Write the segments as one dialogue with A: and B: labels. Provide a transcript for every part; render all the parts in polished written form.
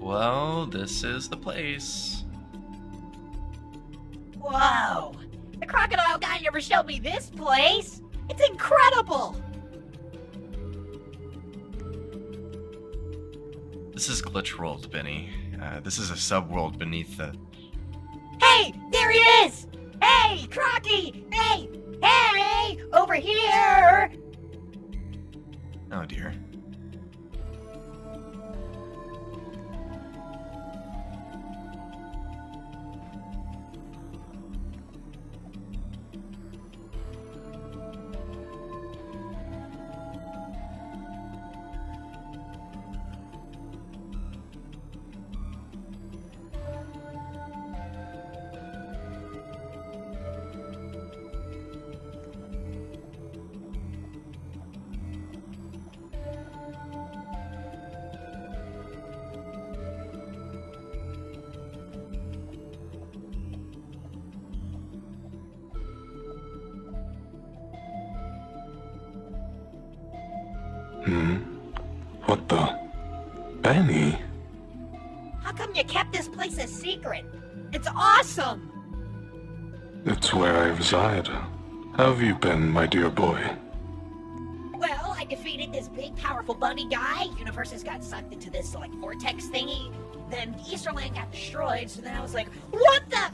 A: Well, this is the place.
B: Whoa! The crocodile guy never showed me this place! It's incredible!
A: This is Glitch World, Benny. This is a subworld beneath the...
B: Hey! There he is! Hey! Crocky! Hey! Hey! Over here!
A: Oh dear.
C: What the? Benny?
B: How come you kept this place a secret? It's awesome!
C: It's where I reside. How have you been, my dear boy?
B: Well, I defeated this big, powerful bunny guy. Universes got sucked into this, vortex thingy. Then Easterland got destroyed, so then I was like, what the?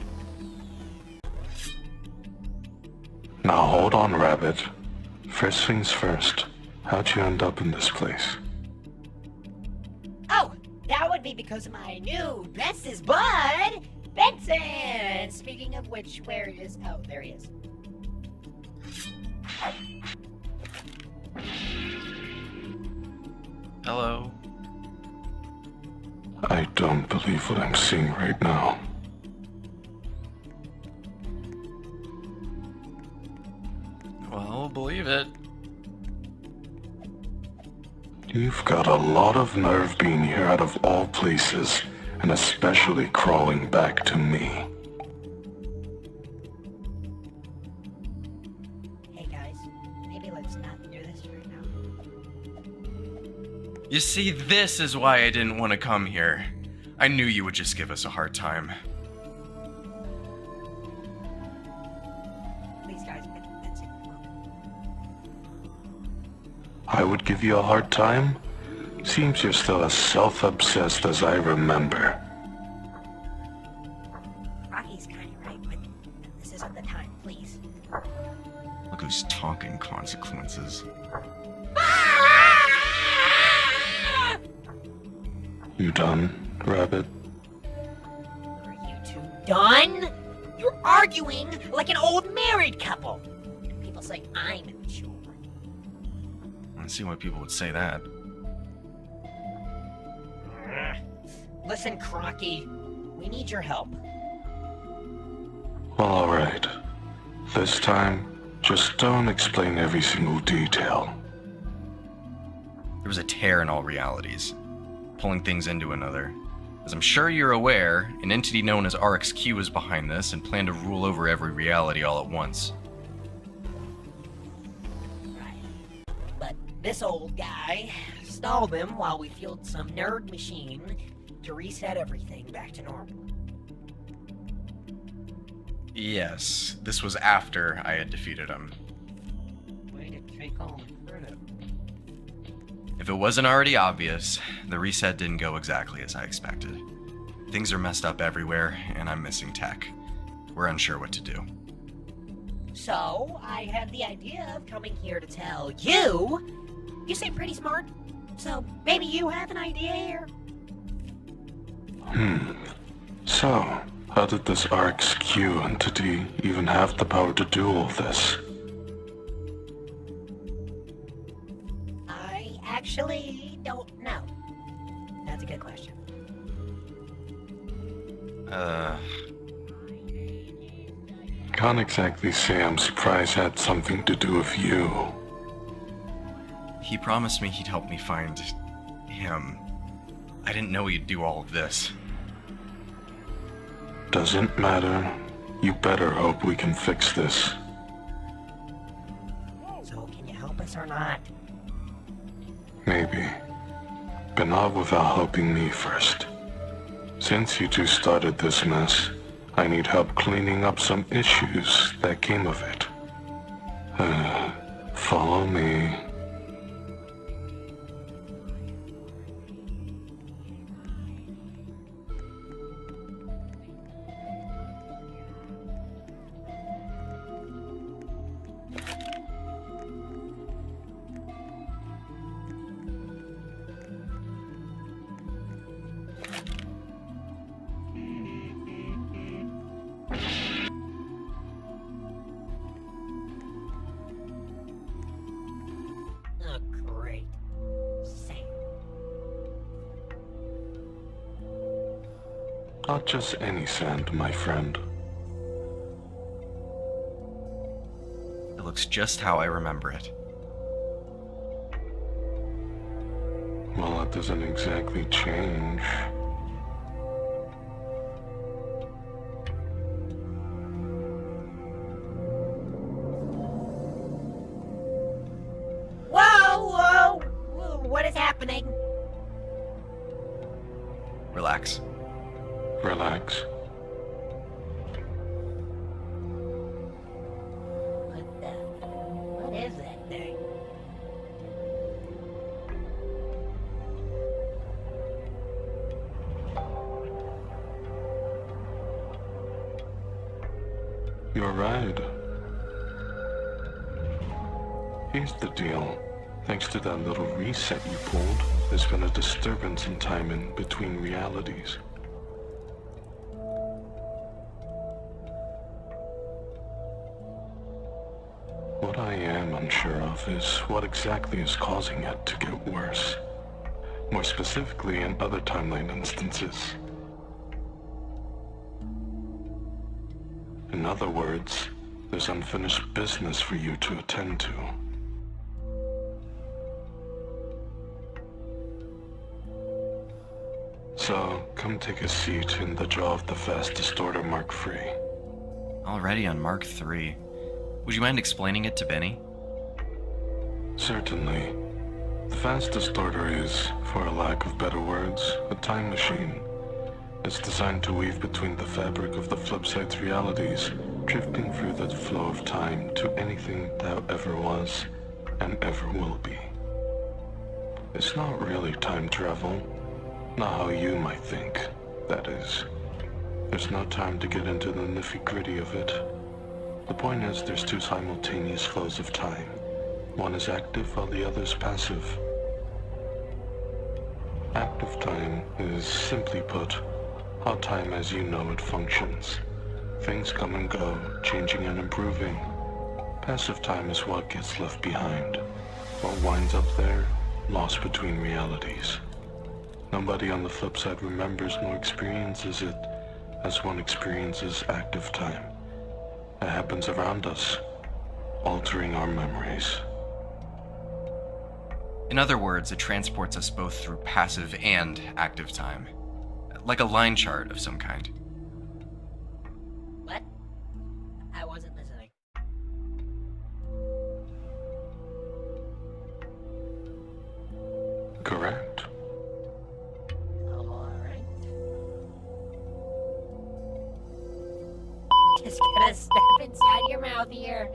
C: Now hold on, Rabbit. First things first. How'd you end up in this place?
B: Oh, that would be because of my new bestest bud, Benson! Speaking of which, where is... Oh, there he is.
A: Hello.
C: I don't believe what I'm seeing right now.
A: Well, believe it.
C: You've got a lot of nerve being here out of all places, and especially crawling back to me.
B: Hey guys, maybe let's not do this right now.
A: You see, this is why I didn't want to come here. I knew you would just give us a hard time.
B: Please guys, Benson, come on.
C: I would give you a hard time? Seems you're still as self-obsessed as I remember.
B: Rocky's kinda right, but this isn't the time, please.
A: Look who's talking consequences.
C: You done, Rabbit?
B: Are you two done? You're arguing like an old married couple. People say I'm immature.
A: I see why people would say that.
B: Listen, Crocky, we need your help.
C: Well, alright. This time, just don't explain every single detail.
A: There was a tear in all realities, pulling things into another. As I'm sure you're aware, an entity known as RXQ is behind this and planned to rule over every reality all at once.
B: But this old guy stalled them while we fueled some nerd machine to reset everything back to normal.
A: Yes, this was after I had defeated him.
B: Way to take all the credit.
A: If it wasn't already obvious, the reset didn't go exactly as I expected. Things are messed up everywhere, and I'm missing tech. We're unsure what to do.
B: So, I had the idea of coming here to tell you. You seem pretty smart, so maybe you have an idea here?
C: So, how did this RXQ entity even have the power to do all this?
B: I actually don't know. That's a good question.
C: Can't exactly say I'm surprised it had something to do with you.
A: He promised me he'd help me find him. I didn't know he'd do all of this.
C: Doesn't matter. You better hope we can fix this.
B: So, can you help us or not?
C: Maybe. But not without helping me first. Since you two started this mess, I need help cleaning up some issues that came of it. Follow me.
B: Oh, great. Same.
C: Not just any sand, my friend.
A: It looks just how I remember it.
C: Well, it doesn't exactly change.
B: Whoa! What is happening?
A: Relax.
C: Relax.
B: What is that thing?
C: You're right. Here's the deal. Thanks to that little reset you pulled, there's been a disturbance in time in between realities. What I am unsure of is what exactly is causing it to get worse. More specifically, in other timeline instances. In other words, there's unfinished business for you to attend to. So, come take a seat in the jaw of the Fast Distorter Mark III.
A: Already on Mark III. Would you mind explaining it to Benny?
C: Certainly. The Fast Distorter is, for a lack of better words, a time machine. It's designed to weave between the fabric of the flipside's realities, drifting through the flow of time to anything that ever was and ever will be. It's not really time travel. Not how you might think, that is. There's no time to get into the nitty-gritty of it. The point is, there's two simultaneous flows of time. One is active while the other is passive. Active time is, simply put, how time as you know it functions. Things come and go, changing and improving. Passive time is what gets left behind. What winds up there, lost between realities. Nobody on the flip side remembers nor experiences it as one experiences active time. It happens around us, altering our memories.
A: In other words, it transports us both through passive and active time. Like a line chart of some kind.
B: What? I wasn't listening.
C: Correct.
B: Alright. Just gonna step inside your mouth here.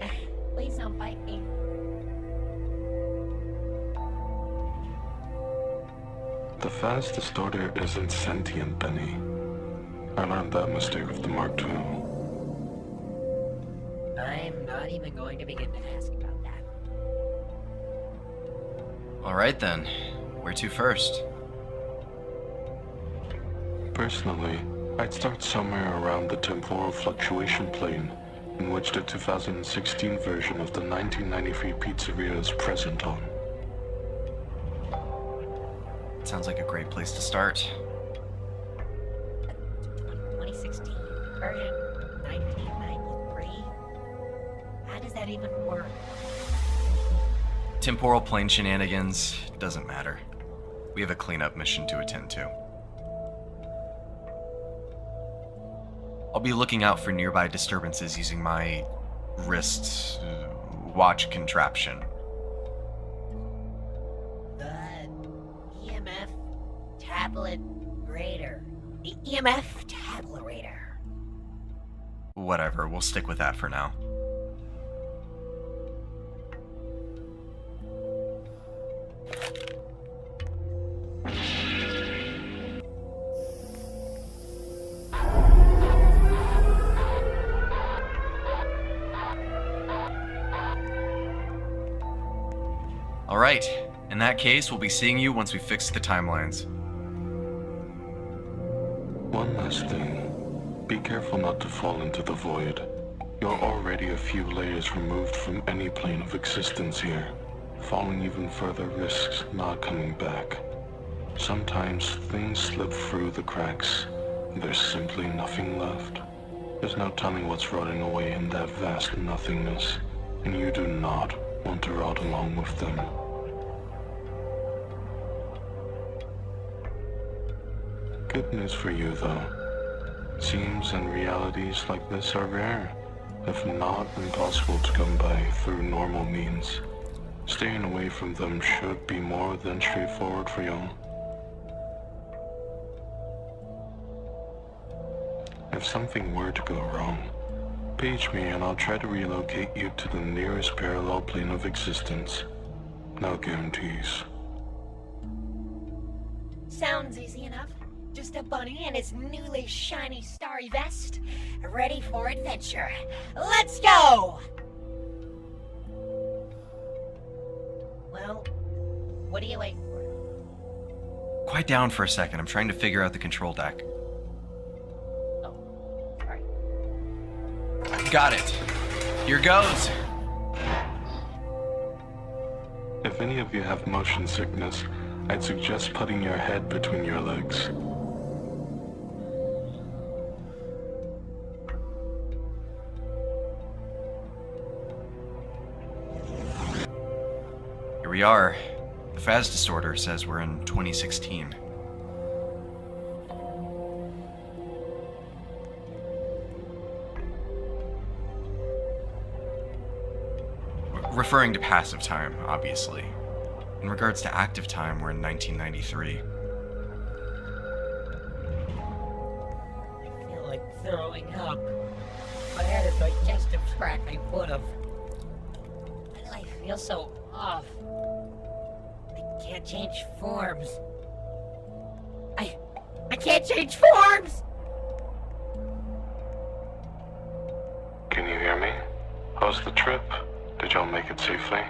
B: Please don't bite me.
C: The Fast Distorter isn't sentient, Benny. I learned that mistake with the Mark II.
B: I'm not even going to begin to ask about that.
A: Alright then. Where to first?
C: Personally, I'd start somewhere around the temporal fluctuation plane, in which the 2016 version of the 1993 pizzeria is present on.
A: Sounds like a great place to start.
B: 2016 version 1993? How does that even work?
A: Temporal plane shenanigans, doesn't matter. We have a cleanup mission to attend to. I'll be looking out for nearby disturbances using my wrist watch contraption.
B: The EMF tablet grader. The EMF tabulator.
A: Whatever, we'll stick with that for now. Alright, in that case, we'll be seeing you once we fix the timelines.
C: One last thing. Be careful not to fall into the void. You're already a few layers removed from any plane of existence here. Falling even further risks not coming back. Sometimes things slip through the cracks, and there's simply nothing left. There's no telling what's rotting away in that vast nothingness, and you do not want to rot along with them. Good news for you, though. Seams and realities like this are rare, if not impossible to come by through normal means. Staying away from them should be more than straightforward for y'all. If something were to go wrong, page me and I'll try to relocate you to the nearest parallel plane of existence. No guarantees.
B: Sounds easy enough. Just a bunny in his newly shiny starry vest, ready for adventure. Let's go! Well, what are you waiting for?
A: Quiet down for a second, I'm trying to figure out the control deck.
B: Oh, sorry.
A: Got it. Here goes.
C: If any of you have motion sickness, I'd suggest putting your head between your legs.
A: Here we are. The phase distorter says we're in 2016. Referring to passive time, obviously. In regards to active time, we're in 1993.
B: I feel like throwing up. If I had a digestive tract, I would have. Why do I feel so off? I can't change forms. I can't change forms!
C: Can you hear me? How's the trip? Did y'all make it safely?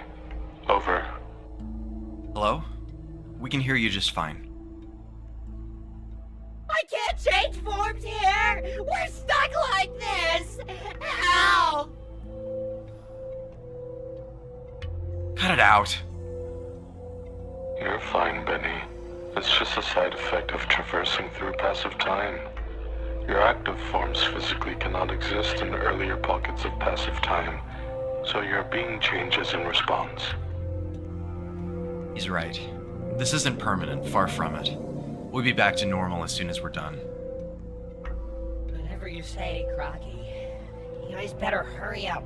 C: Over.
A: Hello? We can hear you just fine.
B: I can't change forms here! We're stuck like this! Ow!
A: Cut it out.
C: You're fine, Benny. It's just a side effect of traversing through passive time. Your active forms physically cannot exist in earlier pockets of passive time, so your being changes in response.
A: He's right. This isn't permanent, far from it. We'll be back to normal as soon as we're done.
B: Whatever you say, Crocky. You guys better hurry up.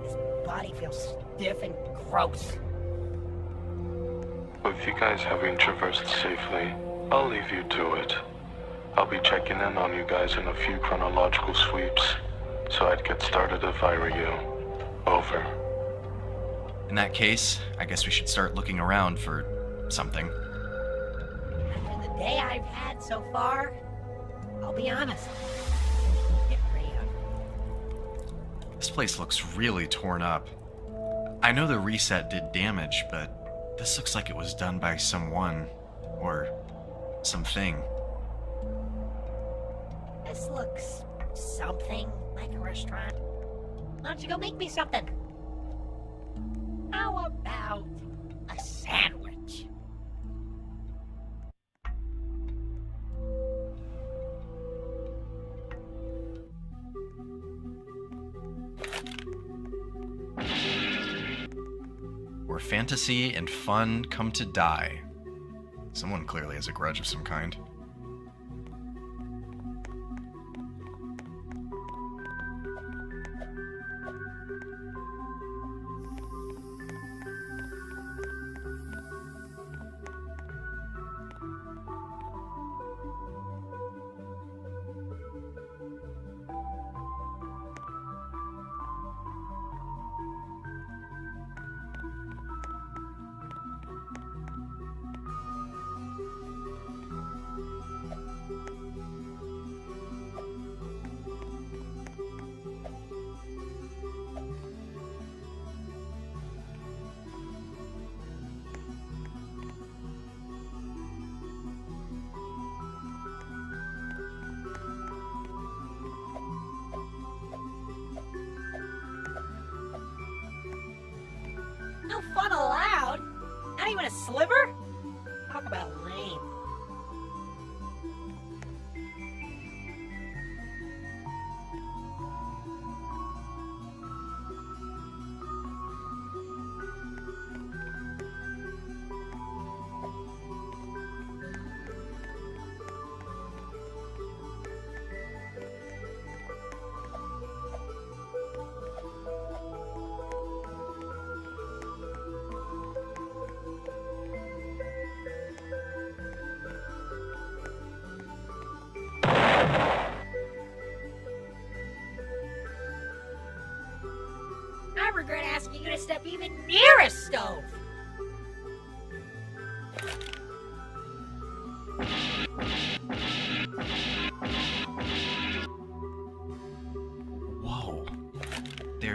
B: His body feels stiff and gross.
C: With you guys having traversed safely, I'll leave you to it. I'll be checking in on you guys in a few chronological sweeps, so I'd get started if I were you. Over.
A: In that case, I guess we should start looking around for something.
B: After the day I've had so far, I'll be honest. Get pretty ugly.
A: This place looks really torn up. I know the reset did damage, but this looks like it was done by someone, or something.
B: This looks something like a restaurant. Why don't you go make me something? How about a sandwich?
A: Where fantasy and fun come to die. Someone clearly has a grudge of some kind.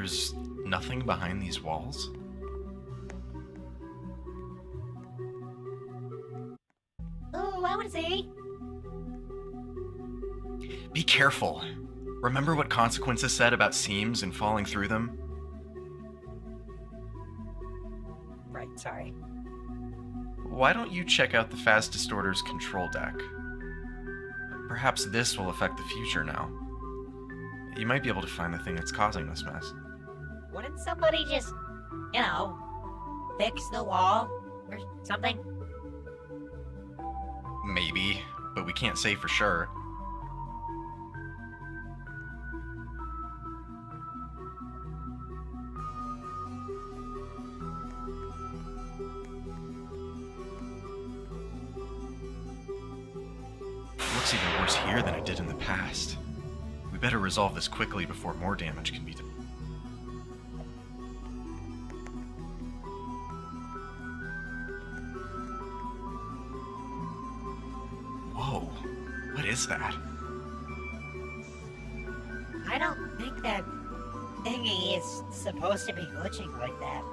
A: there's nothing behind these walls?
B: Ooh, I wanna see.
A: Be careful. Remember what Consequences said about seams and falling through them?
B: Right, sorry.
A: Why don't you check out the Phas Distorter's control deck? Perhaps this will affect the future now. You might be able to find the thing that's causing this mess.
B: Wouldn't somebody just, fix the wall or something?
A: Maybe, but we can't say for sure. It looks even worse here than it did in the past. We better resolve this quickly before more damage can be done. Whoa, what is that?
B: I don't think that thingy is supposed to be glitching like that.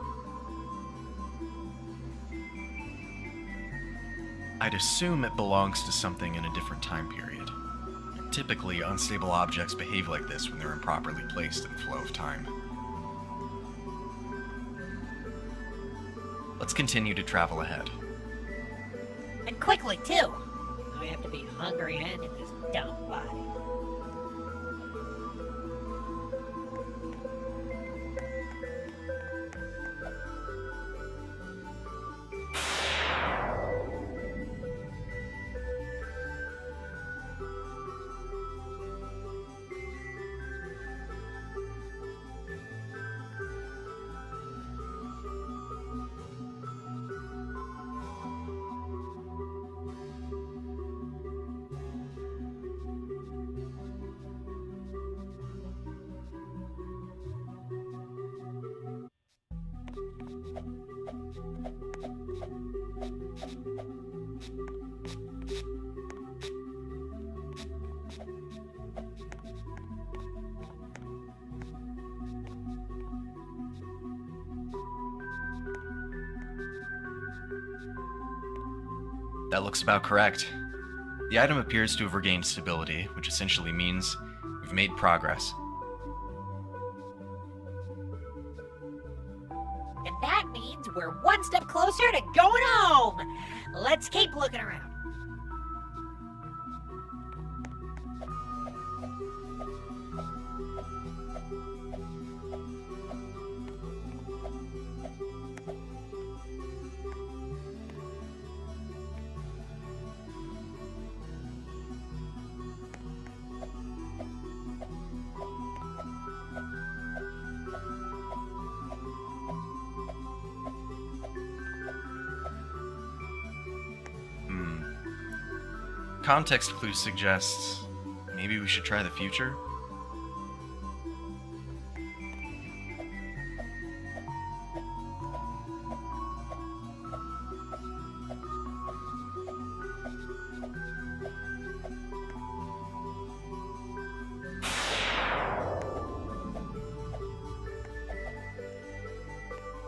A: I'd assume it belongs to something in a different time period. Typically, unstable objects behave like this when they're improperly placed in the flow of time. Let's continue to travel ahead.
B: And quickly, too! We have to be hungry and in this dumb body.
A: That looks about correct. The item appears to have regained stability, which essentially means we've made progress.
B: And that means we're one step closer to going home! Let's keep looking around.
A: Context clue suggests maybe we should try the future?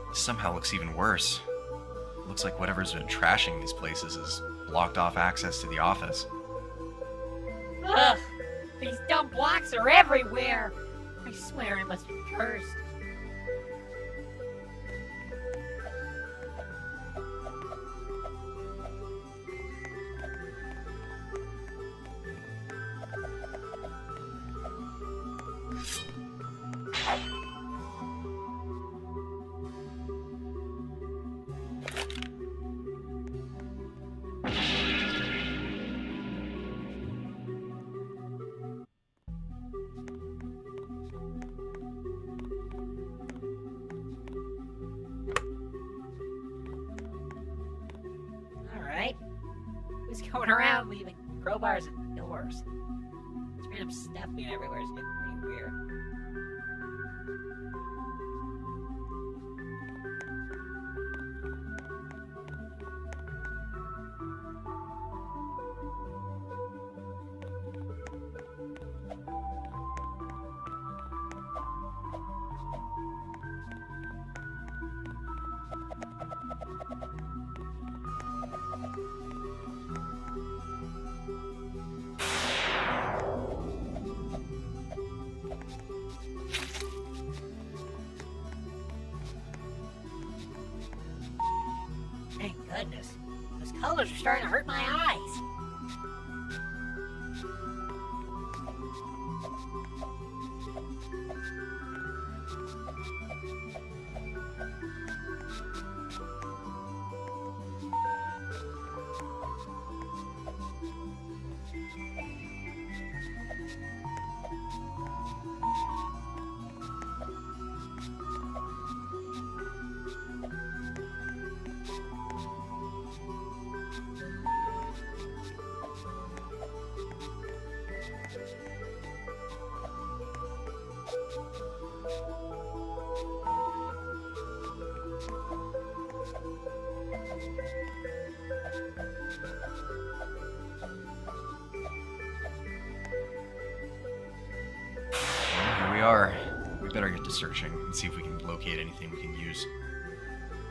A: This somehow looks even worse. It looks like whatever's been trashing these places has blocked off access to the office.
B: Ugh! These dumb blocks are everywhere! I swear it must be cursed. Alright. Who's going around leaving crowbars and doors? This random stuff being everywhere is getting pretty weird. goodness. Those colors are starting to hurt my eyes.
A: Here we are. We better get to searching and see if we can locate anything we can use.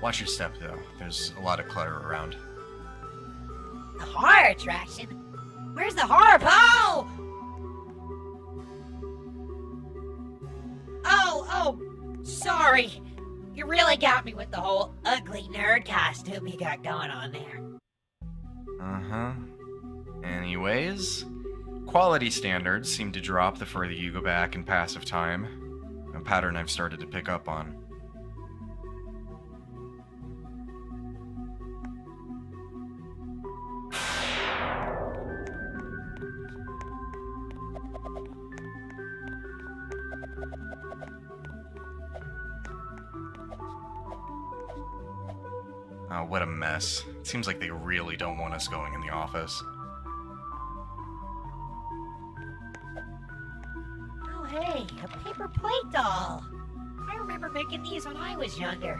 A: Watch your step, though. There's a lot of clutter around.
B: The horror attraction? Where's the horror pole? Oh, sorry. You really got me with the whole ugly nerd costume you got going on there.
A: Uh-huh. Anyways, quality standards seem to drop the further you go back in passive time. A pattern I've started to pick up on. Oh, what a mess. It seems like they really don't want us going in the office.
B: Oh, hey, a paper plate doll. I remember making these when I was younger.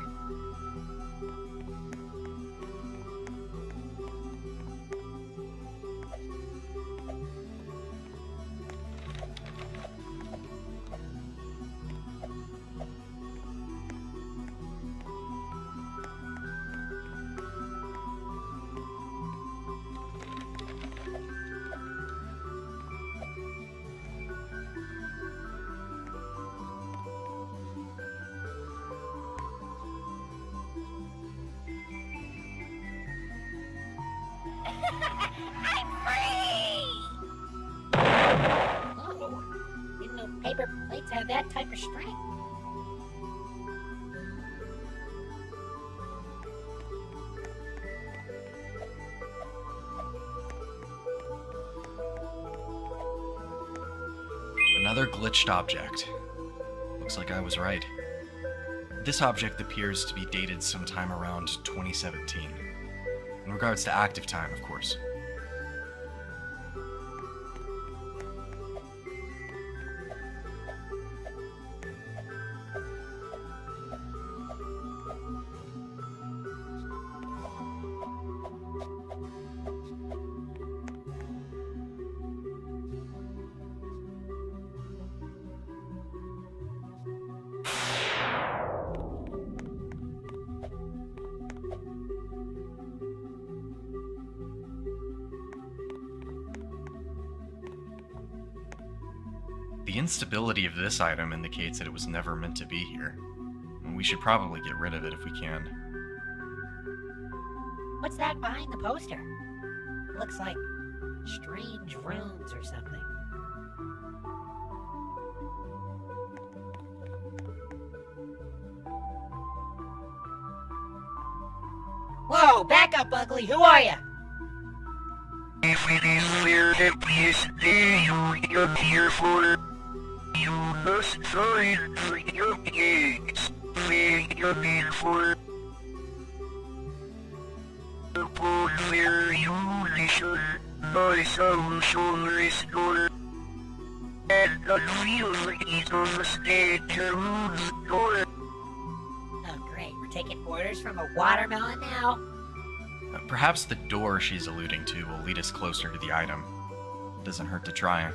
B: I'm free! Oh, didn't know paper plates have that type of strength.
A: Another glitched object. Looks like I was right. This object appears to be dated sometime around 2017. In regards to active time, of course. The instability of this item indicates that it was never meant to be here. And we should probably get rid of it if we can.
B: What's that behind the poster? It looks like strange runes or something. Whoa, back up, Ugly. Who are you?
D: If it is clear that this day you're here for, you must find your gates. Make your bid for upon their unison by some shall restore. And unreal is on the stage to the door.
B: Oh, great. We're taking orders from a watermelon now?
A: Perhaps the door she's alluding to will lead us closer to the item. It doesn't hurt to try.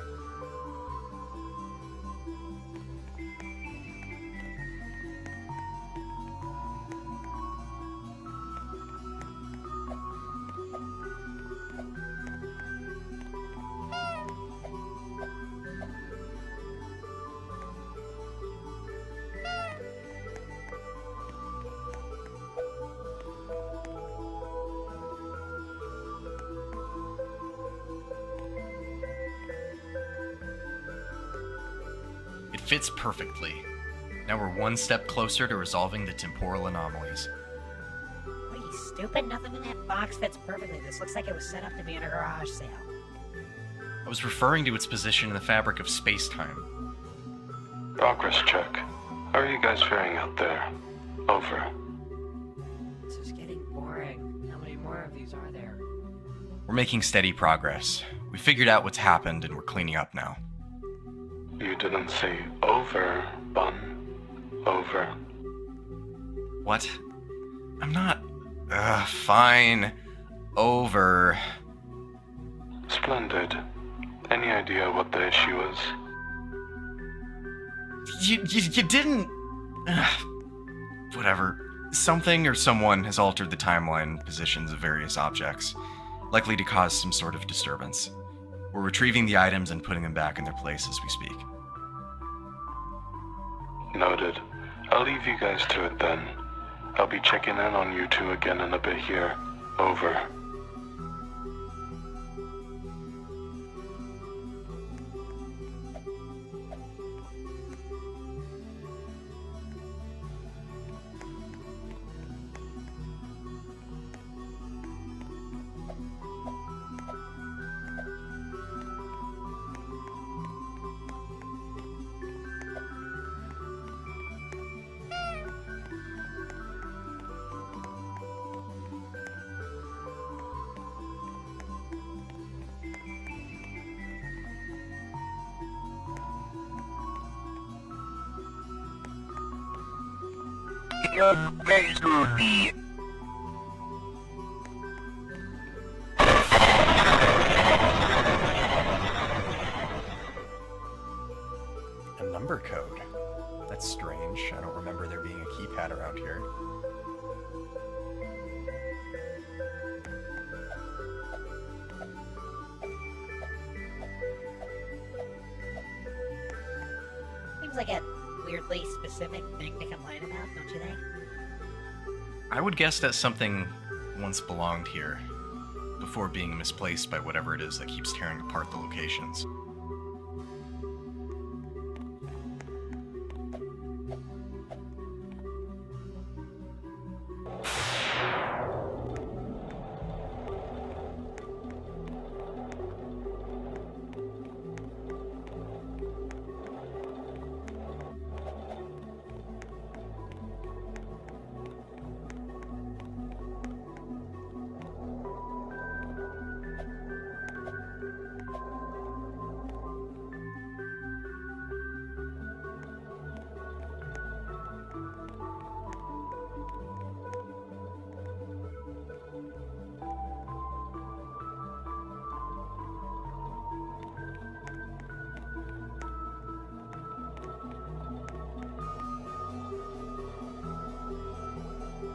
A: fits perfectly. Now we're one step closer to resolving the temporal anomalies.
B: What are you, stupid? Nothing in that box fits perfectly. This looks like it was set up to be in a garage sale.
A: I was referring to its position in the fabric of space-time.
C: Progress check. How are you guys faring out there? Over.
B: This is getting boring. How many more of these are there?
A: We're making steady progress. We figured out what's happened and we're cleaning up now.
C: You didn't say over, Bun. Over.
A: What? I'm not... fine. Over.
C: Splendid. Any idea what the issue is?
A: You didn't... Whatever. Something or someone has altered the timeline positions of various objects, likely to cause some sort of disturbance. We're retrieving the items and putting them back in their place as we speak.
C: Noted. I'll leave you guys to it then. I'll be checking in on you two again in a bit here. Over.
D: Guys will be.
E: A number code? That's strange. I don't remember there being a keypad around here.
B: Seems like a weirdly specific thing to complain about, don't you think?
A: I would guess that something once belonged here, before being misplaced by whatever it is that keeps tearing apart the locations.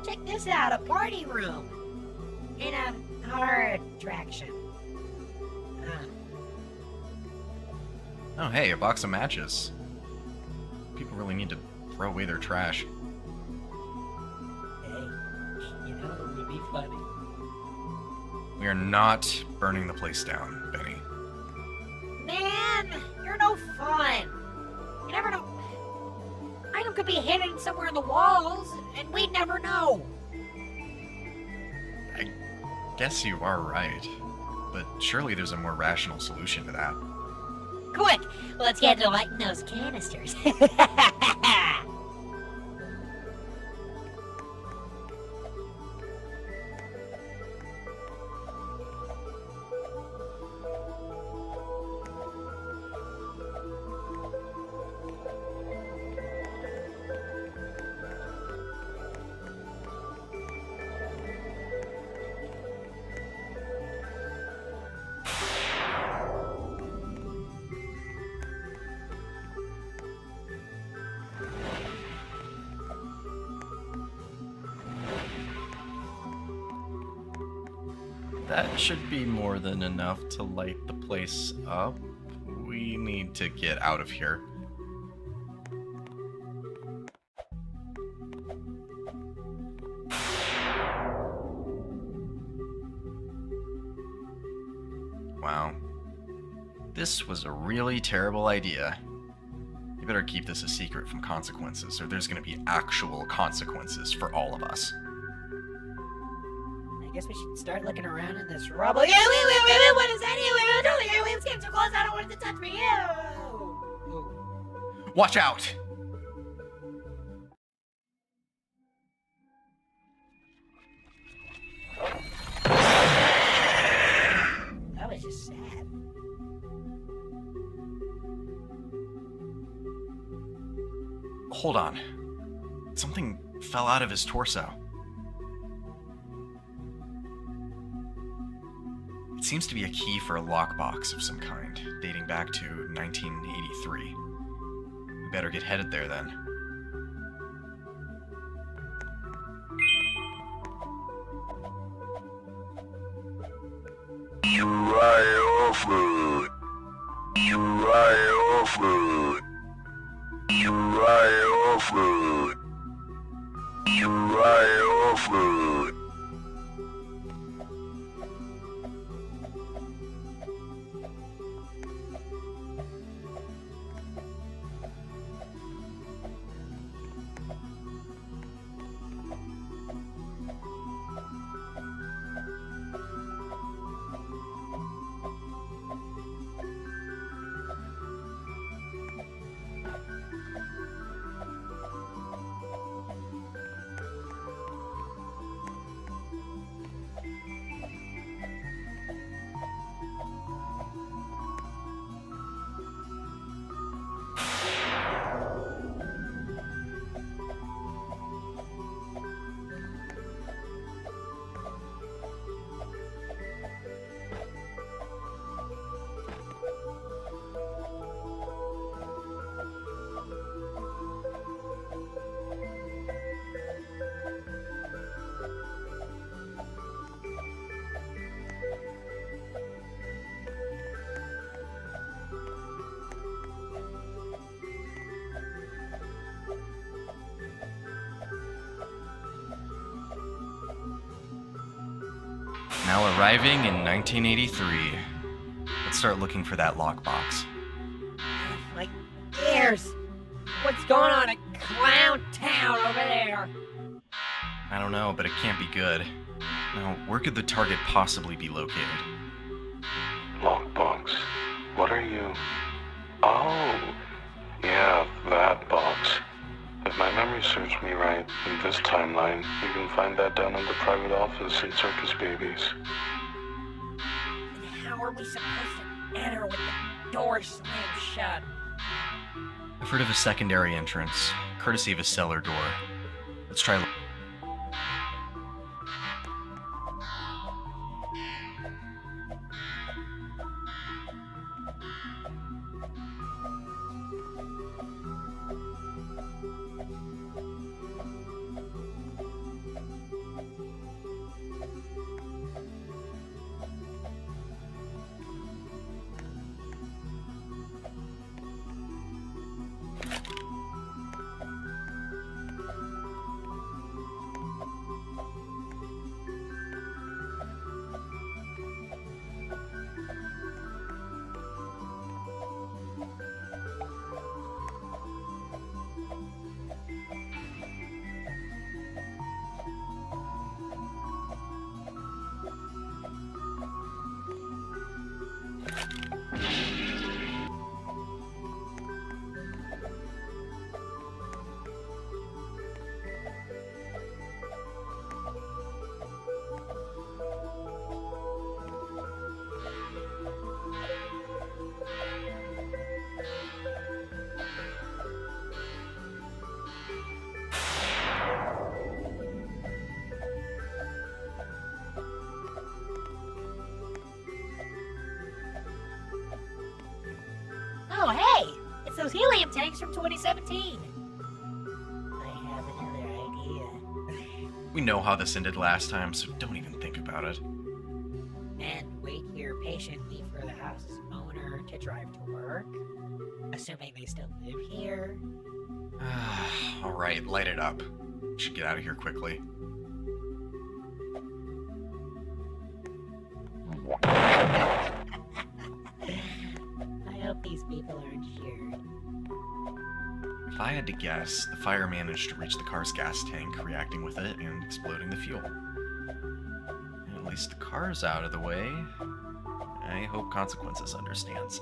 B: Check this out, a party room in a horror attraction.
A: Oh hey, a box of matches. People really need to throw away their trash.
B: Hey, you know what would be funny?
A: We are not burning the place down, Benny.
B: Man, you're no fun. You never know. Item could be hidden somewhere in the walls, and we'd never know.
A: I guess you are right, but surely there's a more rational solution to that.
B: Quick, let's get to lighting those canisters.
A: That should be more than enough to light the place up. We need to get out of here. Wow. This was a really terrible idea. You better keep this a secret from consequences, or there's gonna be actual consequences for all of us.
B: I guess we should start looking around in this rubble. Yeah, wait, what is that? Wait, it's getting too close. I don't want it to touch me.
A: Watch out!
B: That was just sad.
A: Hold on. Something fell out of his torso. It seems to be a key for a lockbox of some kind, dating back to 1983. We better get headed there then.
D: Uriah food. Uriah food. Uriah food. Uriah food.
A: Now arriving in 1983. Let's start looking for that lockbox.
B: My ears! What's going on in Clown Town over there?
A: I don't know, but it can't be good. Now, where could the target possibly be located?
C: Lockbox. What are you? Oh, yeah, that box. If my memory serves me right, in this timeline, you can find that down in the private office in Circus Babies.
B: And how are we supposed to enter with the door slammed shut?
A: I've heard of a secondary entrance, courtesy of a cellar door. Let's try.
B: Oh, hey! It's those helium tanks from 2017! I have another idea.
A: We know how this ended last time, so don't even think about it.
B: And wait here patiently for the house's owner to drive to work. Assuming they still live here.
A: Alright, light it up. Should get out of here quickly.
B: I hope these people are insured.
A: I had to guess, the fire managed to reach the car's gas tank, reacting with it and exploding the fuel. At least the car's out of the way. I hope Consequences understands.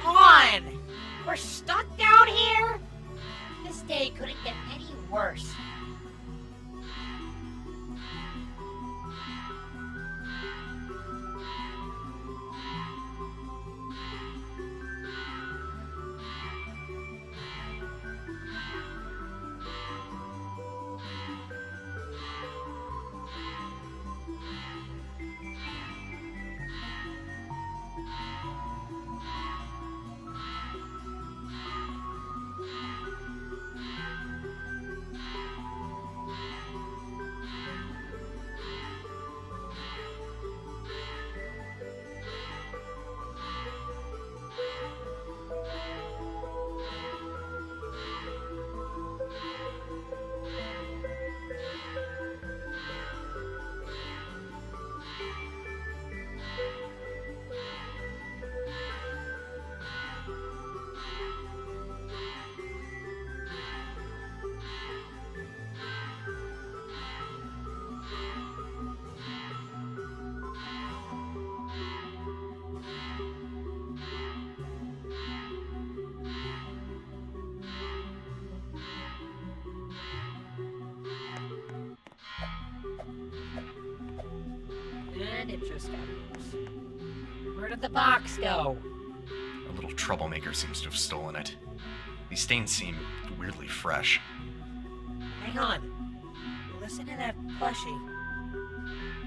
B: Come on! We're stuck down here? This day couldn't get any worse. And it just got worse. Where did the box go?
A: A little troublemaker seems to have stolen it. These stains seem weirdly fresh.
B: Hang on. Listen to that plushie.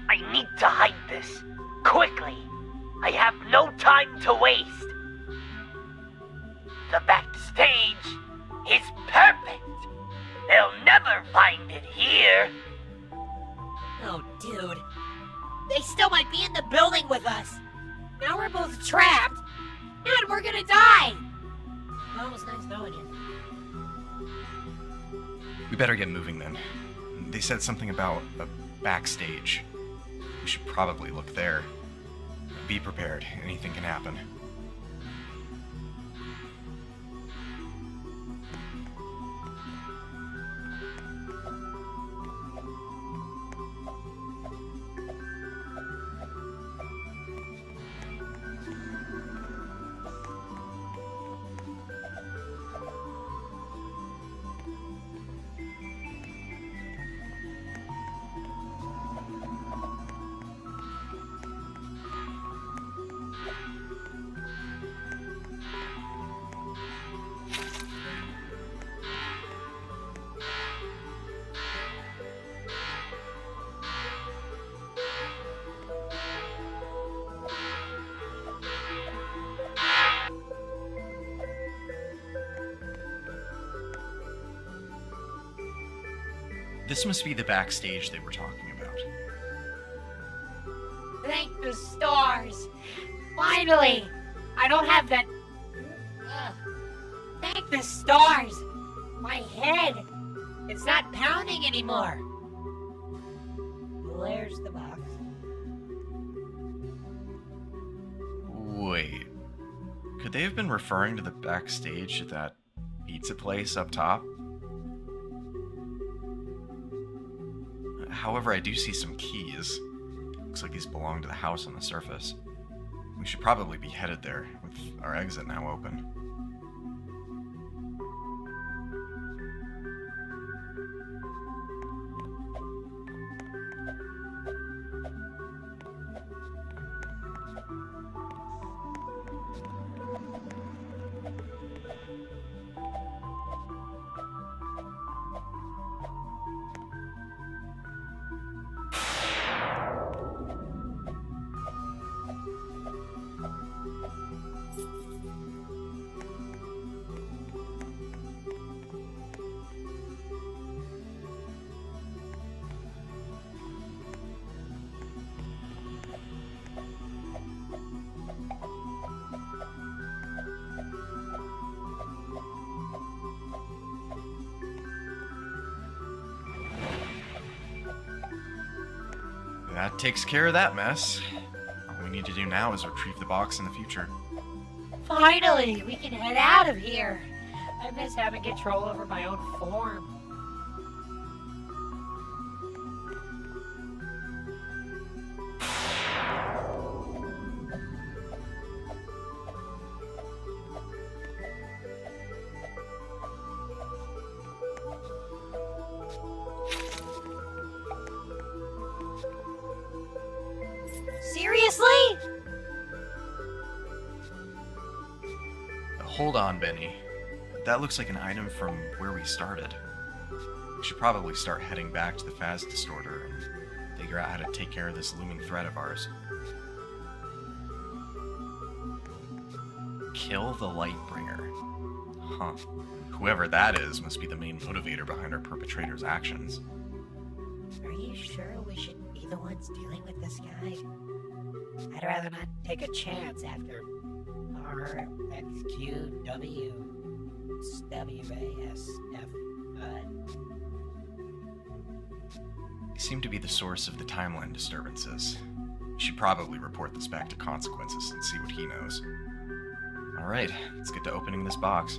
D: I need to hide this. Quickly. I have no time to waste. The backstage is perfect. They'll never find it here.
B: Oh, dude. They still might be in the building with us. Now we're both trapped, and we're gonna die. Well, it was nice knowing you.
A: We better get moving then. They said something about a backstage. We should probably look there. Be prepared. Anything can happen. This must be the backstage they were talking about.
B: Thank the stars. Finally. I don't have that. Thank the stars. My head. It's not pounding anymore. There's the box.
A: Wait. Could they have been referring to the backstage at that pizza place up top? However, I do see some keys. Looks like these belong to the house on the surface. We should probably be headed there, with our exit now open.
E: That takes care of that mess. All we need to do now is retrieve the box in the future.
B: Finally, we can head out of here. I miss having control over my own form. Seriously?
E: Hold on, Benny. That looks like an item from where we started. We should probably start heading back to the Phas Distorter and figure out how to take care of this looming threat of ours. Kill the Lightbringer. Huh. Whoever that is must be the main motivator behind our perpetrator's actions.
B: Are you sure we should be the ones dealing with this guy? I'd rather not take a chance after RXQW WASF.
E: They seem to be the source of the timeline disturbances. We should probably report this back to Consequences and see what he knows. Alright, let's get to opening this box.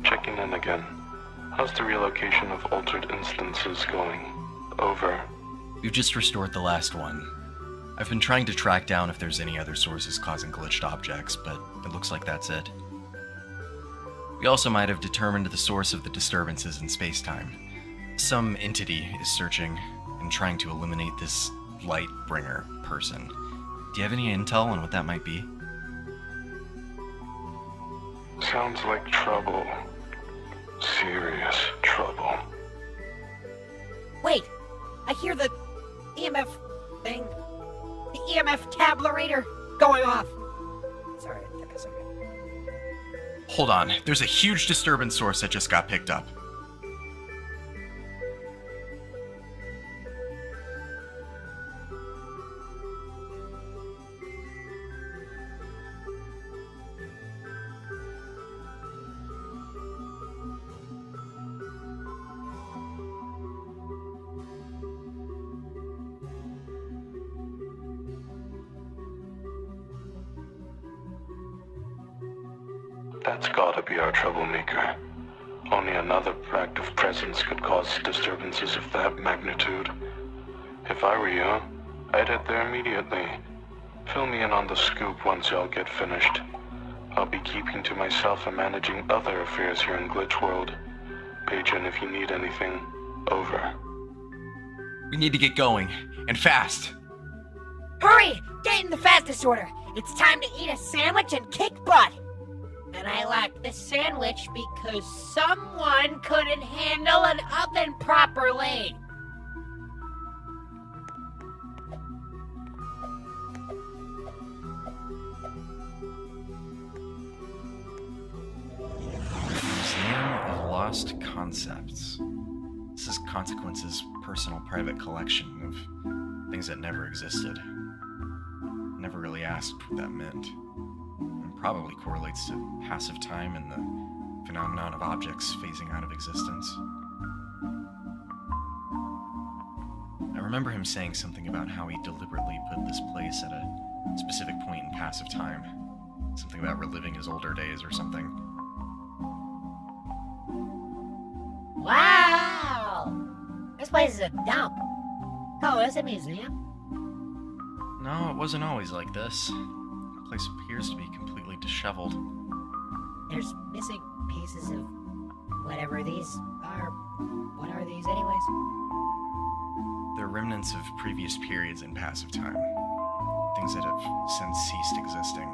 C: Checking in again. How's the relocation of altered instances going? Over.
E: We've just restored the last one. I've been trying to track down if there's any other sources causing glitched objects, but it looks like that's it. We also might have determined the source of the disturbances in space-time. Some entity is searching and trying to eliminate this Lightbringer person. Do you have any intel on what that might be?
C: Sounds like trouble. Serious trouble.
B: Wait! I hear the EMF thing. The EMF tabulator going off. Sorry, it took a second.
E: Hold on, there's a huge disturbance source that just got picked up.
C: That's gotta be our troublemaker. Only another active presence could cause disturbances of that magnitude. If I were you, I'd head there immediately. Fill me in on the scoop once y'all get finished. I'll be keeping to myself and managing other affairs here in Glitch World. Page in if you need anything. Over.
E: We need to get going, and fast!
B: Hurry! Get in the Phas Disorder! It's time to eat a sandwich and kick butt! And I like the sandwich because someone couldn't handle an oven properly.
E: Museum of Lost Concepts. This is Consequence's personal private collection of things that never existed. Never really asked what that meant. And probably correlates to passive time and the phenomenon of objects phasing out of existence. I remember him saying something about how he deliberately put this place at a specific point in passive time. Something about reliving his older days or something.
B: Wow! This place is a dump. Oh, it's a museum.
E: No, it wasn't always like this. The place appears to be completely disheveled.
B: There's missing pieces of whatever these are. What are these, anyways?
E: They're remnants of previous periods in passive time. Things that have since ceased existing.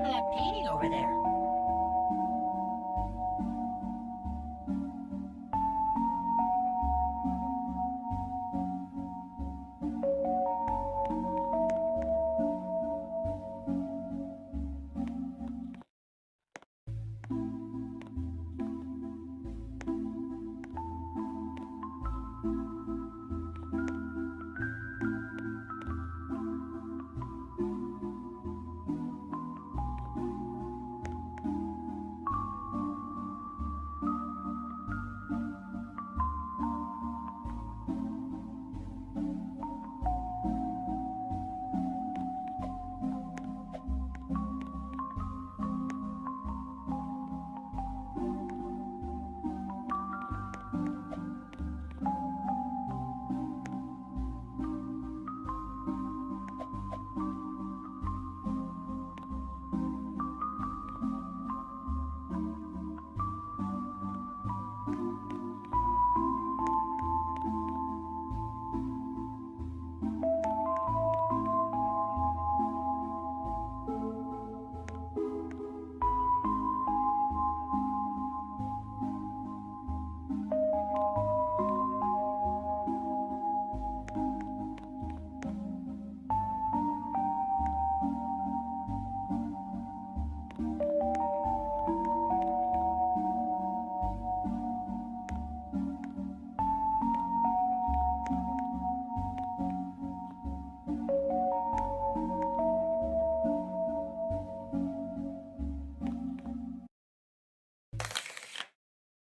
B: of that painting over there?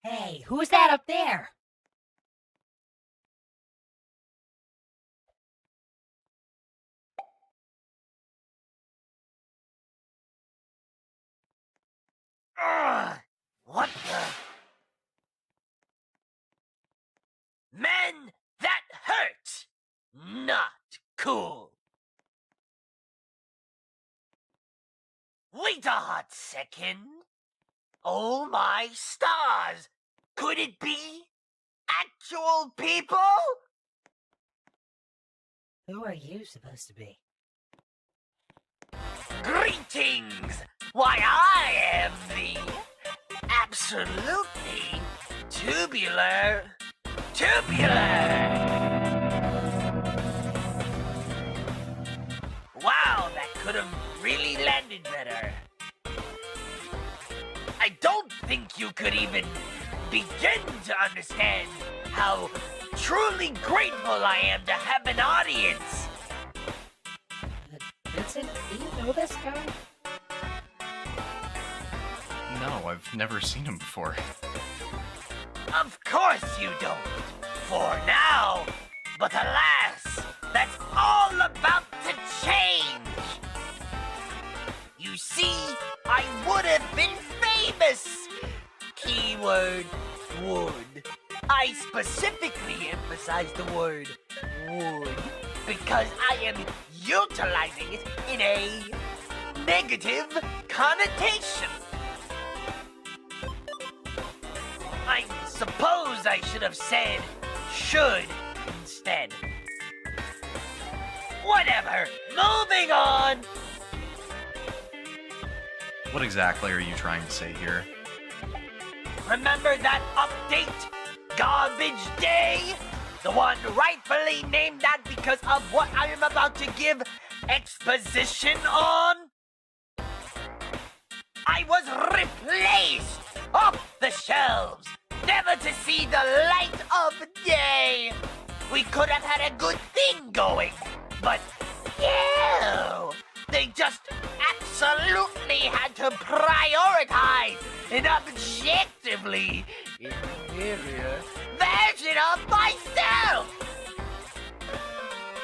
B: Hey, who's that up there?
D: Ugh! What the? Man, that hurts! Not cool. Wait a hot second. Oh my stars! Could it be actual people?
B: Who are you supposed to be?
D: Greetings! Why, I am the absolutely tubular. Wow, that could have really landed better. I don't think you could even begin to understand how truly grateful I am to have an audience.
B: Vincent, do you know this guy?
A: No, I've never seen him before.
D: Of course you don't. For now. But alas, that's all about to change. You see, I would have been famous. Keyword would. I specifically emphasize the word would because I am utilizing it in a negative connotation. I suppose I should have said should instead. Whatever, moving on.
A: What exactly are you trying to say here?
D: Remember that update? Garbage Day? The one rightfully named that because of what I am about to give exposition on? I was replaced off the shelves, never to see the light of day. We could have had a good thing going, but ew, they just absolutely had to prioritize an objectively inferior version of myself.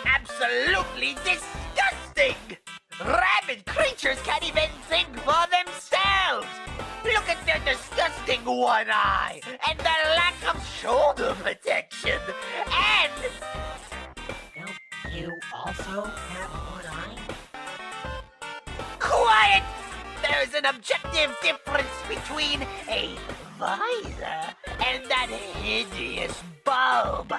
D: Absolutely disgusting. Rabid creatures can't even think for themselves. Look at their disgusting one eye and their lack of shoulder protection. And
B: Don't you also have one eye?
D: quiet! There's an objective difference between a visor and that hideous bulb.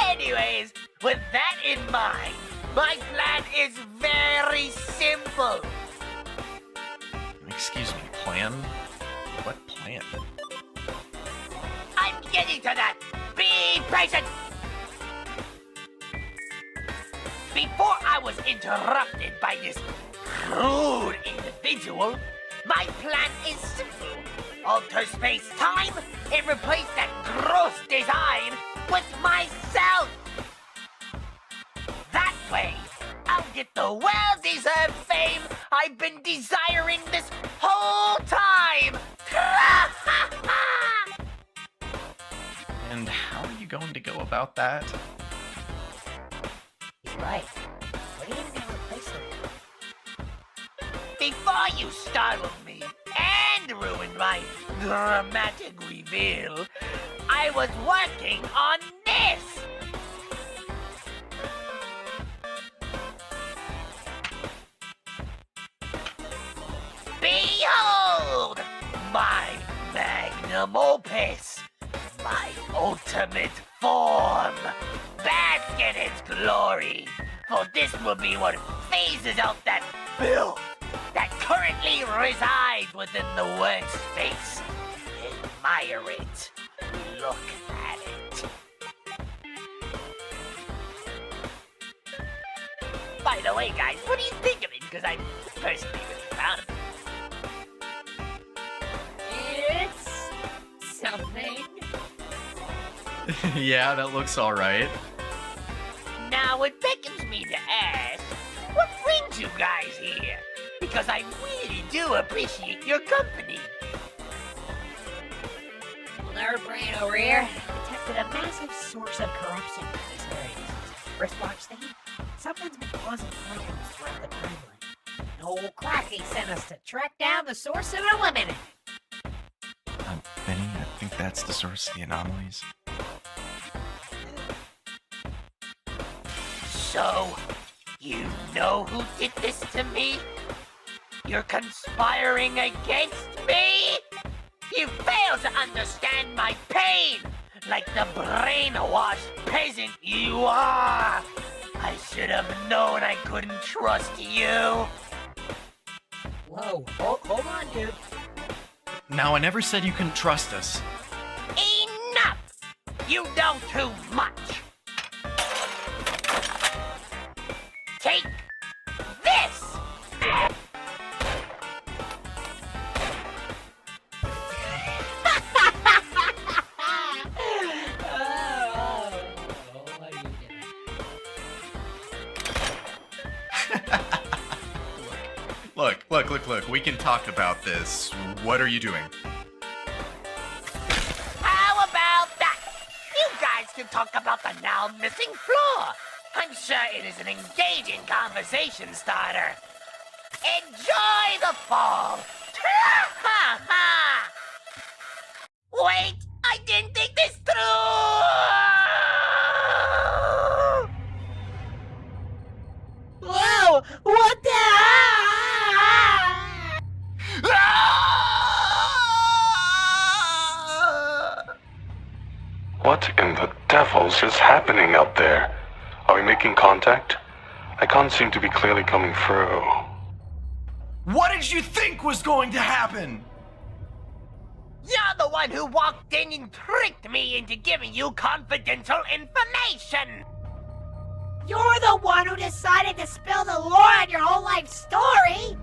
D: Anyways, with that in mind, my plan is very simple.
A: Excuse me, plan? What plan?
B: I'm getting to that. Be patient. Before I was interrupted by this crude individual, my plan is simple. Alter space-time and replace that gross design with myself. That way, I'll get the well-deserved fame I've been desiring this whole time.
A: And how are you going to go about that?
B: He's right. What are you gonna replace him? Before you startled me and ruined my dramatic reveal, I was working on this. Behold, my magnum opus, my ultimate form. Bask in its glory, for this will be what phases out that filth that currently resides within the workspace. Admire it. Look at it. By the way, guys, what do you think of it? Because I'm personally really proud of it. It's something.
A: Yeah, that looks alright.
B: Now it beckons me to ask, what brings you guys here? Because I really do appreciate your company. Nerd brain over here detected a massive source of corruption in this area. Wristwatch thingy? Someone's been causing problems throughout the timeline. And old Cracky sent us to track down the source and eliminate it.
A: Benny, I think that's the source of the anomalies.
B: So, you know who did this to me? You're conspiring against me? You fail to understand my pain, like the brainwashed peasant you are. I should have known I couldn't trust you. Whoa, hold on, dude.
A: Now, I never said you couldn't trust us.
B: Enough! You know too much. Take this!
A: Look, we can talk about this. What are you doing?
B: How about that? You guys can talk about the now missing floor. I'm sure it is an engaging conversation starter. Enjoy the fall. Wait, I didn't think this through. Whoa, what the
C: What in the devils is happening out there? Are we making contact? I can't seem to be clearly coming through.
A: What did you think was going to happen?
B: You're the one who walked in and tricked me into giving you confidential information! You're the one who decided to spill the lore on your whole life story!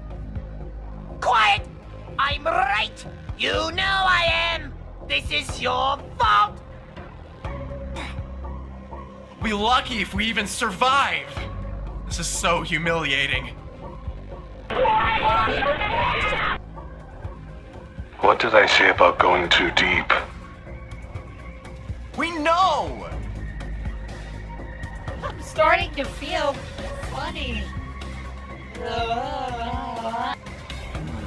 B: Quiet! I'm right! You know I am! This is your fault!
A: We're lucky if we even survive. This is so humiliating.
C: What did I say about going too deep?
A: We know!
B: I'm starting to feel funny.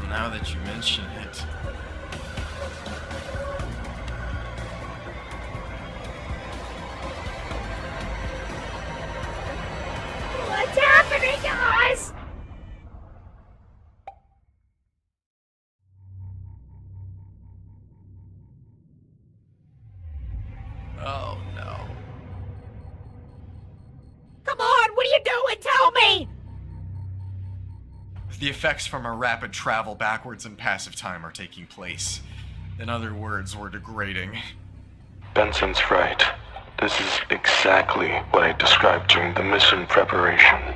A: Now that you mention it.
B: What's happening, guys?
A: Oh no.
B: Come on, what are you doing? Tell me!
E: The effects from our rapid travel backwards in passive time are taking place. In other words, we're degrading.
C: Benson's right. This is exactly what I described during the mission preparation.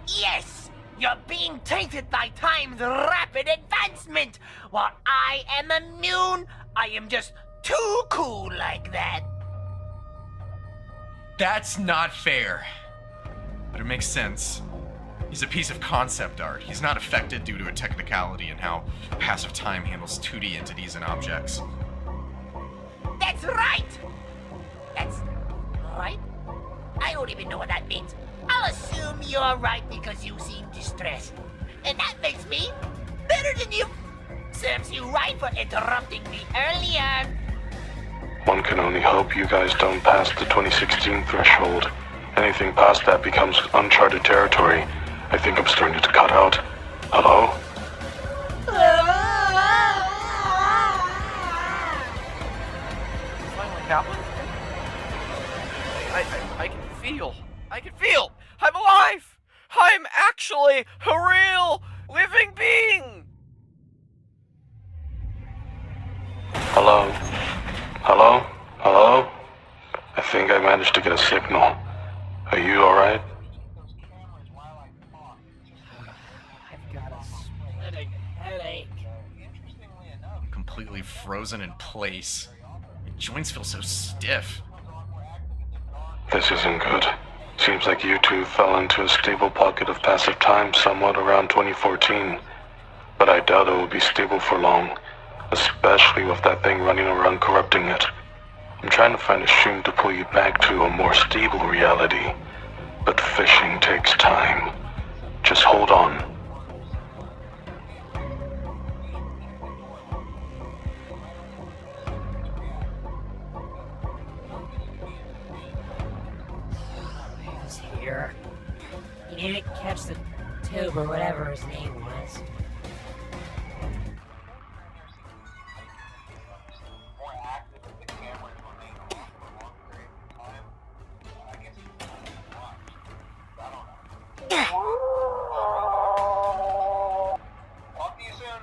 B: Yes! You're being tainted by time's rapid advancement! While I am immune, I am just too cool like that.
E: That's not fair. But it makes sense. He's a piece of concept art. He's not affected due to a technicality in how passive time handles 2D entities and objects.
B: That's right! That's right? I don't even know what that means. I'll assume you're right because you seem distressed. And that makes me better than you. Serves you right for interrupting me earlier.
C: One can only hope you guys don't pass the 2016 threshold. Anything past that becomes uncharted territory. I think I'm starting to cut out. Hello?
F: Finally happened. I can feel. I'm alive. I'm actually a real living being.
C: Hello? Hello? Hello? I think I managed to get a signal. Are you alright?
B: I've got a splitting headache.
E: I'm completely frozen in place. My joints feel so stiff.
C: This isn't good. Seems like you two fell into a stable pocket of passive time somewhat around 2014. But I doubt it will be stable for long, especially with that thing running around corrupting it. I'm trying to find a stream to pull you back to a more stable reality. But fishing takes time. Just hold on.
B: He's here. He didn't catch the tube or whatever his name was.
D: Talk to you soon.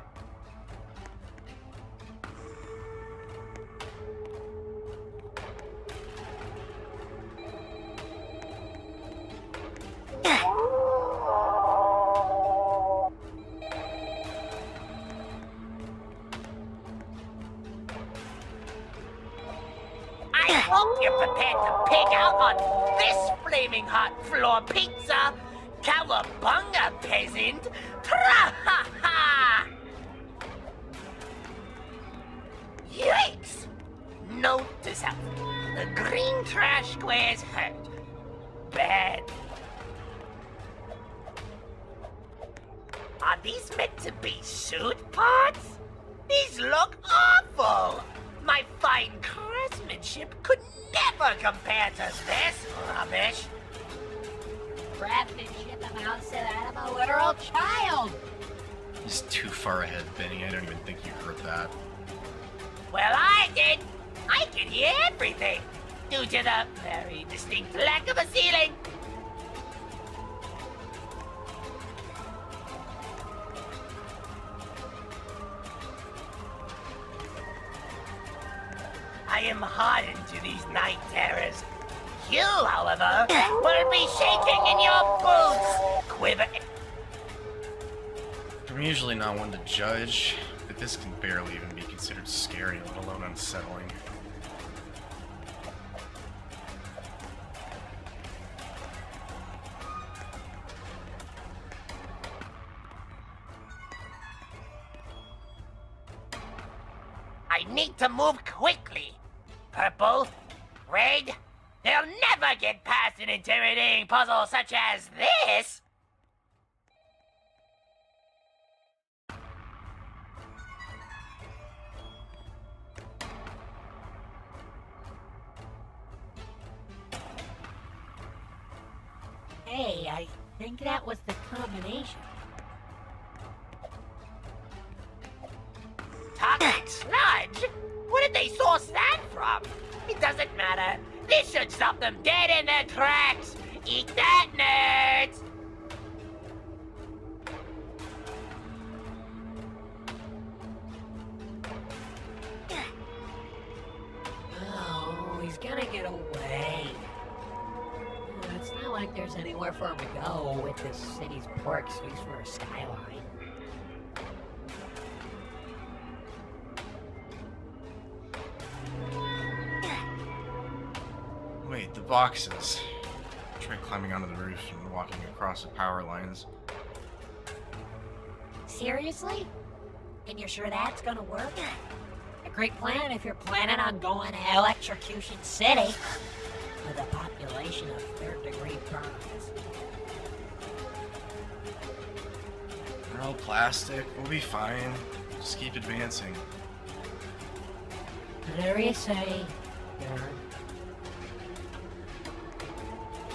B: I hope you're prepared to pig out on this flaming hot floor pizza! Cowabunga, peasant! Tra-ha-ha! Yikes! Note to self. The green trash square's hurt. Bad. Are these meant to be suit parts? These look awful! My fine craftsmanship could never compare to this rubbish. Craftsmanship amounts to that of a literal child.
E: He's too far ahead, Benny. I don't even think you heard that.
B: Well, I did. I could hear everything due to the very distinct lack of a ceiling. I am hardened to these night terrors. You, however, will be shaking in your boots, quiver.
E: I'm usually not one to judge, but this can barely even be considered scary, let alone unsettling.
B: I need to move quickly. Purple, red, they'll never get past an intimidating puzzle such as this. Hey, I think that was the combination. Toxic sludge? Where did they source that from? It doesn't matter. This should stop them dead in their tracks. Eat that, nerds! think there's anywhere for him to go with this city's poor excuse for a skyline.
A: Wait, the boxes. Try climbing onto the roof and walking across the power lines.
B: Seriously? And you're sure that's gonna work? A great plan if you're planning on going to Electrocution City with a population of third-degree burns.
A: They're all plastic. We'll be fine. Just keep advancing.
B: Whatever you say, Aaron.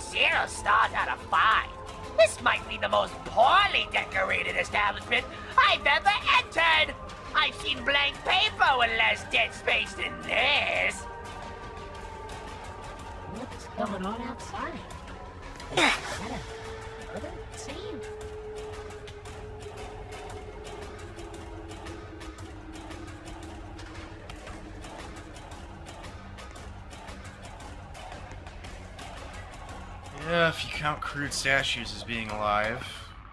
G: 0 stars out of 5. This might be the most poorly decorated establishment I've ever entered. I've seen blank paper with less dead space than this.
B: What's going on outside? Is that another scene?
A: Yeah, if you count crude statues as being alive,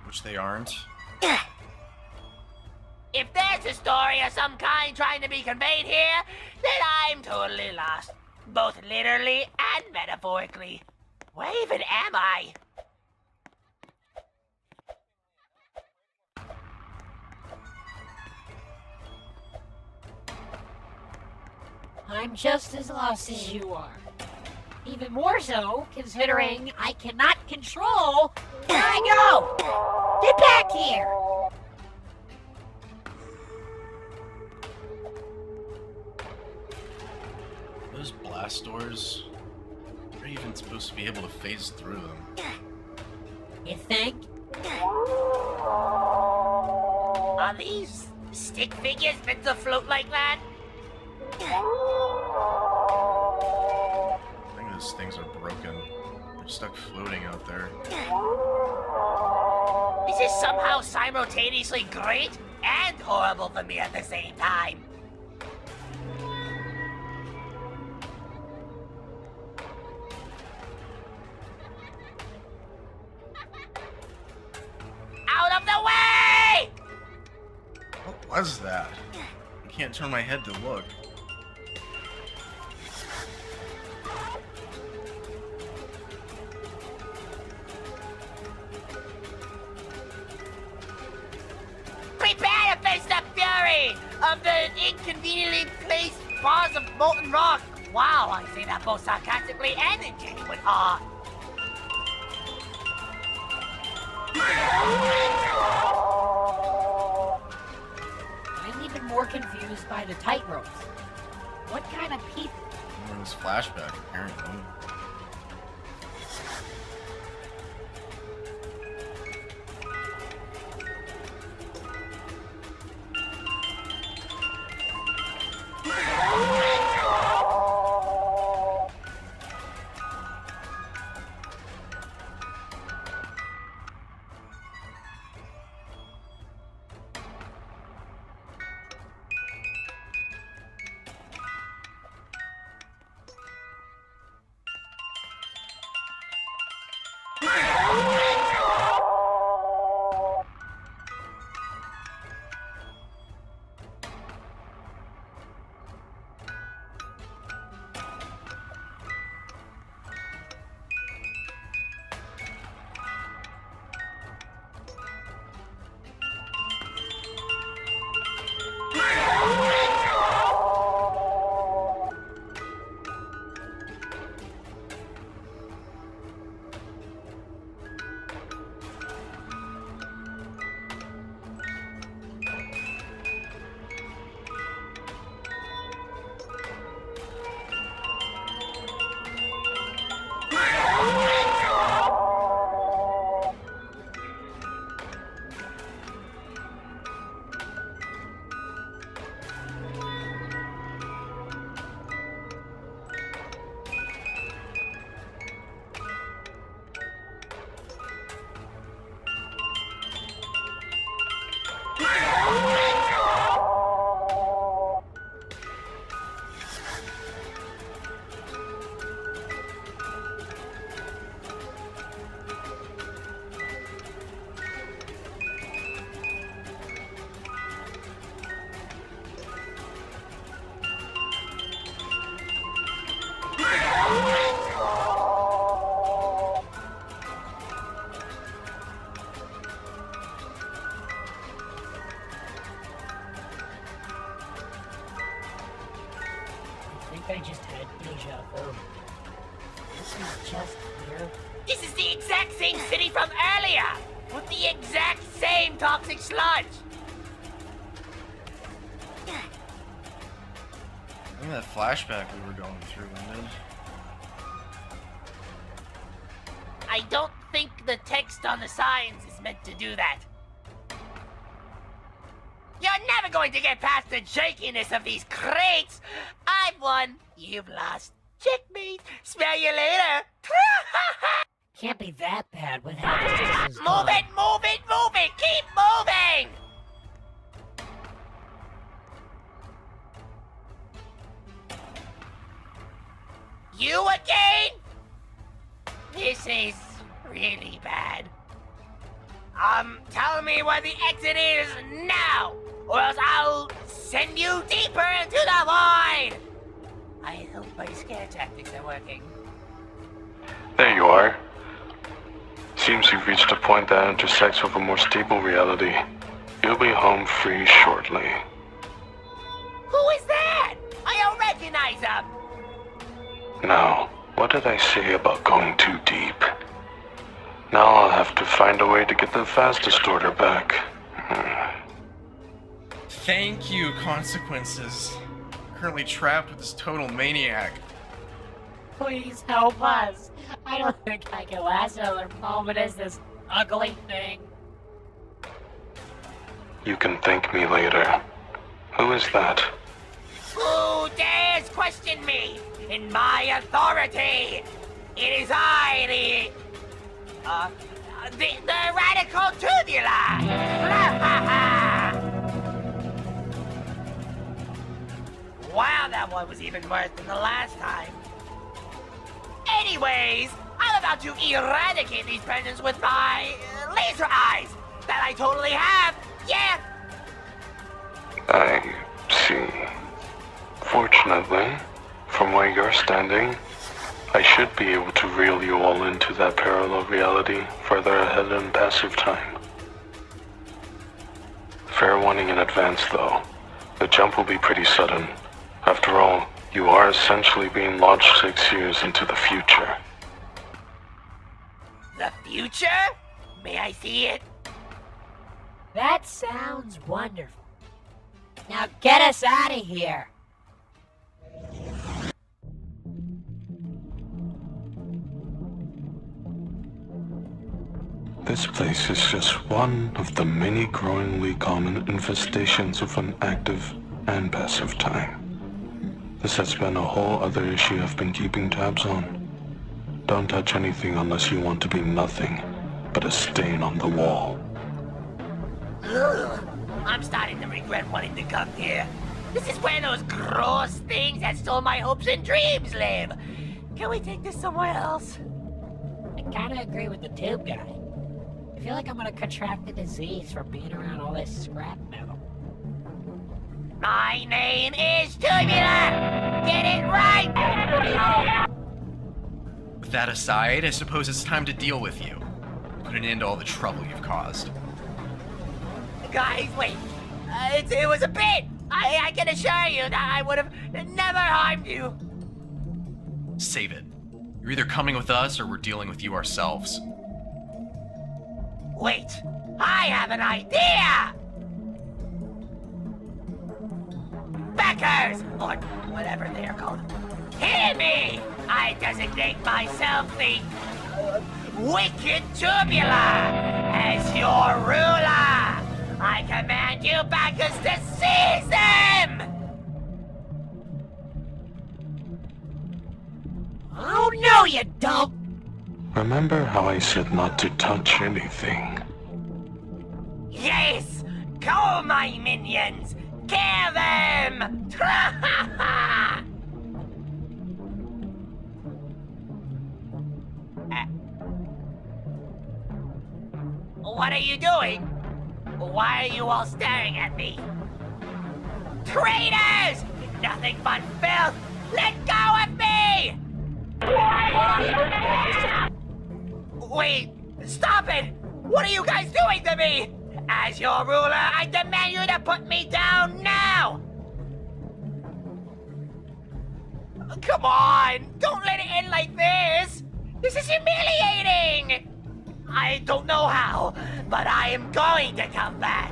A: which they aren't.
G: If there's a story of some kind trying to be conveyed here, then I'm totally lost. Both literally and metaphorically. Where even am I?
B: I'm just as lost as you are. Even more so, considering I cannot control where I go! Get back here!
A: Those blast doors, are you even supposed to be able to phase through them?
B: You think?
G: Are these stick figures meant to float like that?
A: I think those things are broken. They're stuck floating out there.
G: This is somehow simultaneously great and horrible for me at the same time. Out of the way!
A: What was that? I can't turn my head to look.
G: Prepare to face the fury of the inconveniently placed bars of molten rock. Wow, I say that both sarcastically and in genuine awe.
B: I'm even more confused by the tightropes. What kind of people?
A: It was flashback, apparently.
B: think I just had deja vu. This is just here.
G: This is the exact same city from earlier, with the exact same toxic sludge.
E: I think that flashback we were going through ended.
G: I don't think the text on the signs is meant to do that. You're never going to get past the shakiness of these crates. I've won, you've lost. Checkmate. Smell you later.
B: Can't be that bad with how this is
G: Move
B: going.
G: it, move it, move it. Keep moving. You again? This is really bad. Tell me where the exit is now, or else I'll send you deeper into the void. I hope my scare tactics are working.
C: There you are. Seems you've reached a point that intersects with a more stable reality. You'll be home free shortly.
G: Who is that? I don't recognize him.
C: Now, what did I say about going too deep? Now I'll have to find a way to get the fast distorter back.
E: Thank you, consequences. Currently trapped with this total maniac.
B: Please help us. I don't think I can last another moment as this ugly thing.
C: You can thank me later. Who is that?
G: Who dares question me in my authority? It is I, the radical tubular. Wow, that one was even worse than the last time. Anyways, I'm about to eradicate these pendants with my laser eyes that I totally have. Yeah.
C: I see. Fortunately, from where you're standing, I should be able to reel you all into that parallel reality further ahead in passive time. Fair warning in advance, though. The jump will be pretty sudden. After all, you are essentially being launched 6 years into the future.
G: The future? May I see it?
B: That sounds wonderful. Now get us out of here.
C: This place is just one of the many growingly common infestations of an active and passive time. This has been a whole other issue I've been keeping tabs on. Don't touch anything unless you want to be nothing but a stain on the wall.
G: Ugh, I'm starting to regret wanting to come here. This is where those gross things that stole my hopes and dreams live. Can we take this somewhere else?
B: I kinda agree with the tube guy. I feel like I'm gonna contract the disease from being around all this scrap metal.
G: My name is Tubular! Get it right!
E: With that aside, I suppose it's time to deal with you. Put an end to all the trouble you've caused.
G: Guys, wait. It was a bit! I can assure you that I would have never harmed you.
E: Save it. You're either coming with us or we're dealing with you ourselves.
G: Wait, I have an idea! Backers, or whatever they are called. Hear me! I designate myself the Wicked Tubular as your ruler. I command you backers to seize them!
B: Oh no, you don't!
C: Remember how I said not to touch anything?
G: Yes! Call my minions! Kill them! What are you doing? Why are you all staring at me? Traitors! Nothing but filth! Let go of me! Wait! Stop it! What are you guys doing to me? As your ruler, I demand you to put me down now! Come on! Don't let it end like this! This is humiliating! I don't know how, but I am going to come back.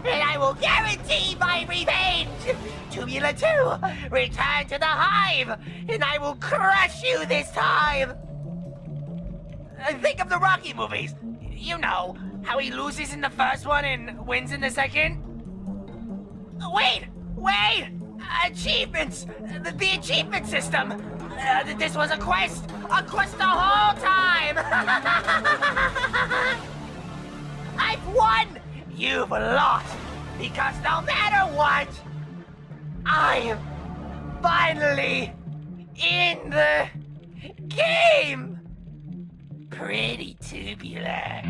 G: And I will guarantee my revenge! Tubular 2, return to the hive! And I will crush you this time! Think of the Rocky movies. You know, how he loses in the first one and wins in the second? Wait! Achievements! The achievement system! This was a quest the whole time! I've won! You've lost! Because no matter what, I am finally in the game! Pretty tubular.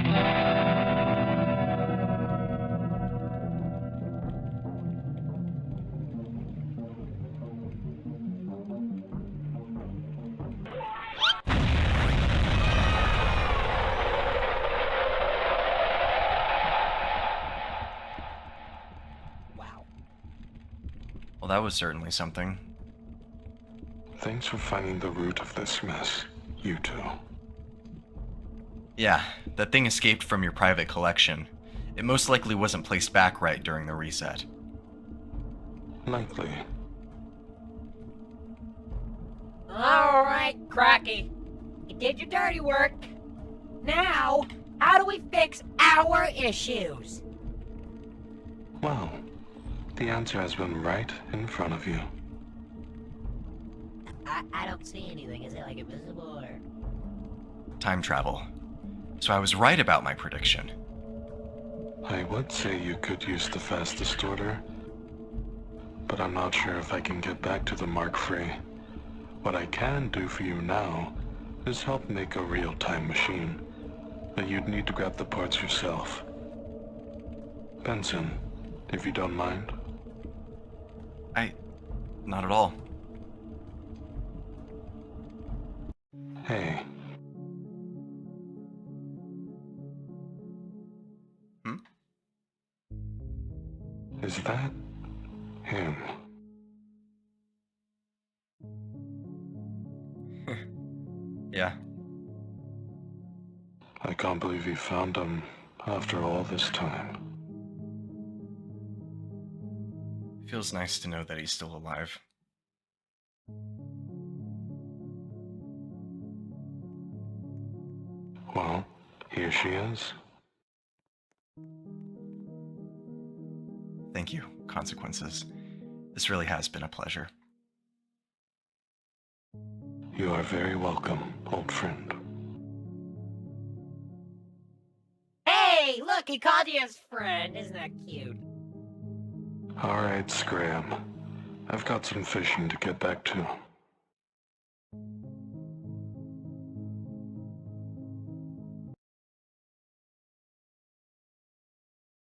A: Well, that was certainly something.
C: Thanks for finding the root of this mess, you two.
A: Yeah, that thing escaped from your private collection. It most likely wasn't placed back right during the reset.
C: Likely.
B: Alright, Crocky. You did your dirty work. Now, how do we fix our issues?
C: Well, the answer has been right in front of you.
B: I don't see anything. Is it like invisible or...
A: Time travel. So I was right about my prediction.
C: I would say you could use the fast distorter, but I'm not sure if I can get back to the Mark III. What I can do for you now is help make a real time machine, but you'd need to grab the parts yourself. Benson, if you don't mind.
A: Not at all.
C: Hey. Is that him?
A: Yeah.
C: I can't believe you found him after all this time.
A: Feels nice to know that he's still alive.
C: Well, here she is.
A: Thank you, Consequences. This really has been a pleasure.
C: You are very welcome, old friend.
B: Hey, look, he called you his friend. Isn't that cute?
C: All right, Scram. I've got some fishing to get back to.